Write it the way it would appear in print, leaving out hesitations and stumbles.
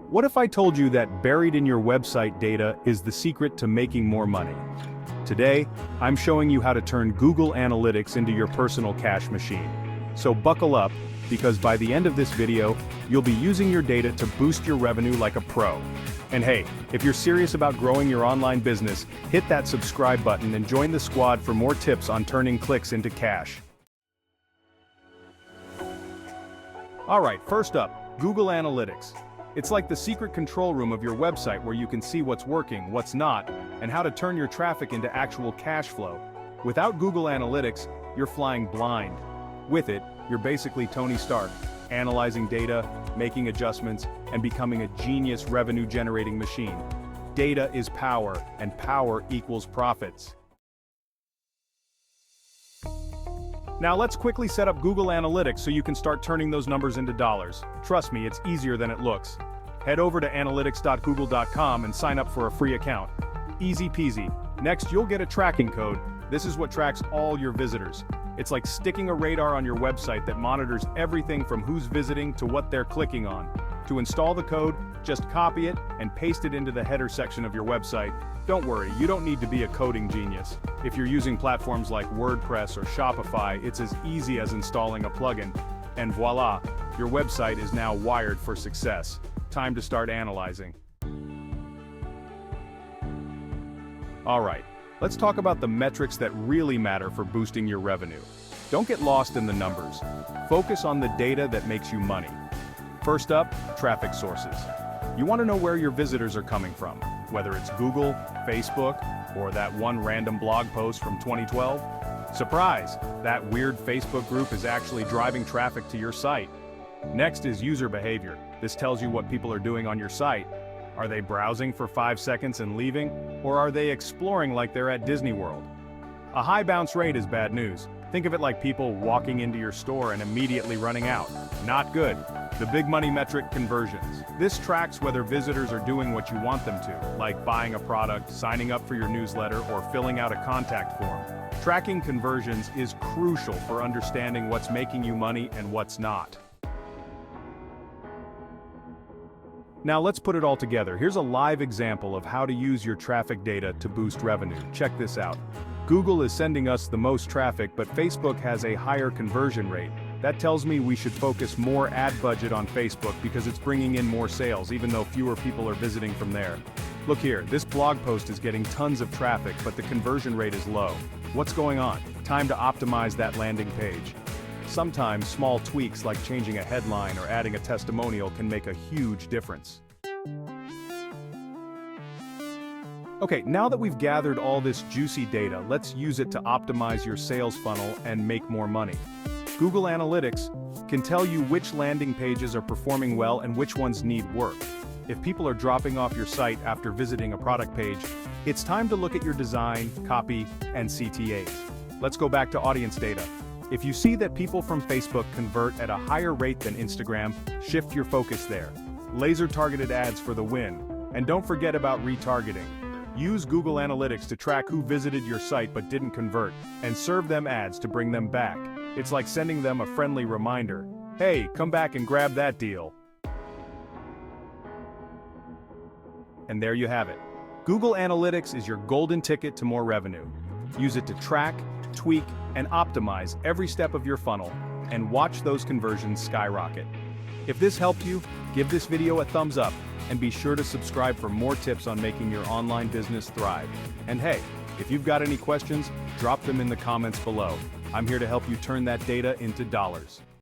What if I told you that buried in your website data is the secret to making more money? Today, I'm showing you how to turn Google Analytics into your personal cash machine. So buckle up, because by the end of this video, you'll be using your data to boost your revenue like a pro. And hey, if you're serious about growing your online business, hit that subscribe button and join the squad for more tips on turning clicks into cash. Alright, first up, Google Analytics. It's like the secret control room of your website where you can see what's working, what's not, and how to turn your traffic into actual cash flow. Without Google Analytics, you're flying blind. With it, you're basically Tony Stark, analyzing data, making adjustments, and becoming a genius revenue-generating machine. Data is power, and power equals profits. Now let's quickly set up Google Analytics so you can start turning those numbers into dollars. Trust me, it's easier than it looks. Head over to analytics.google.com and sign up for a free account. Easy peasy. Next, you'll get a tracking code. This is what tracks all your visitors. It's like sticking a radar on your website that monitors everything from who's visiting to what they're clicking on. To install the code, just copy it and paste it into the header section of your website. Don't worry, you don't need to be a coding genius. If you're using platforms like WordPress or Shopify, it's as easy as installing a plugin. And voila, your website is now wired for success. Time to start analyzing. Alright, let's talk about the metrics that really matter for boosting your revenue. Don't get lost in the numbers. Focus on the data that makes you money. First up, traffic sources. You want to know where your visitors are coming from, whether it's Google, Facebook, or that one random blog post from 2012. Surprise! That weird Facebook group is actually driving traffic to your site. Next is user behavior. This tells you what people are doing on your site. Are they browsing for 5 seconds and leaving, or are they exploring like they're at Disney World? A high bounce rate is bad news. Think of it like people walking into your store and immediately running out. Not good. The big money metric, conversions. This tracks whether visitors are doing what you want them to, like buying a product, signing up for your newsletter, or filling out a contact form. Tracking conversions is crucial for understanding what's making you money and what's not. Now let's put it all together. Here's a live example of how to use your traffic data to boost revenue. Check this out. Google is sending us the most traffic, but Facebook has a higher conversion rate. That tells me we should focus more ad budget on Facebook because it's bringing in more sales, even though fewer people are visiting from there. Look here, this blog post is getting tons of traffic, but the conversion rate is low. What's going on? Time to optimize that landing page. Sometimes small tweaks like changing a headline or adding a testimonial can make a huge difference. Okay, now that we've gathered all this juicy data, let's use it to optimize your sales funnel and make more money. Google Analytics can tell you which landing pages are performing well and which ones need work. If people are dropping off your site after visiting a product page, it's time to look at your design, copy, and CTAs. Let's go back to audience data. If you see that people from Facebook convert at a higher rate than Instagram, shift your focus there. Laser-targeted ads for the win. And don't forget about retargeting. Use Google Analytics to track who visited your site but didn't convert, and serve them ads to bring them back. It's like sending them a friendly reminder. Hey, come back and grab that deal. And there you have it. Google Analytics is your golden ticket to more revenue. Use it to track, tweak, and optimize every step of your funnel, and watch those conversions skyrocket. If this helped you, give this video a thumbs up, and be sure to subscribe for more tips on making your online business thrive. And hey, if you've got any questions, drop them in the comments below. I'm here to help you turn that data into dollars.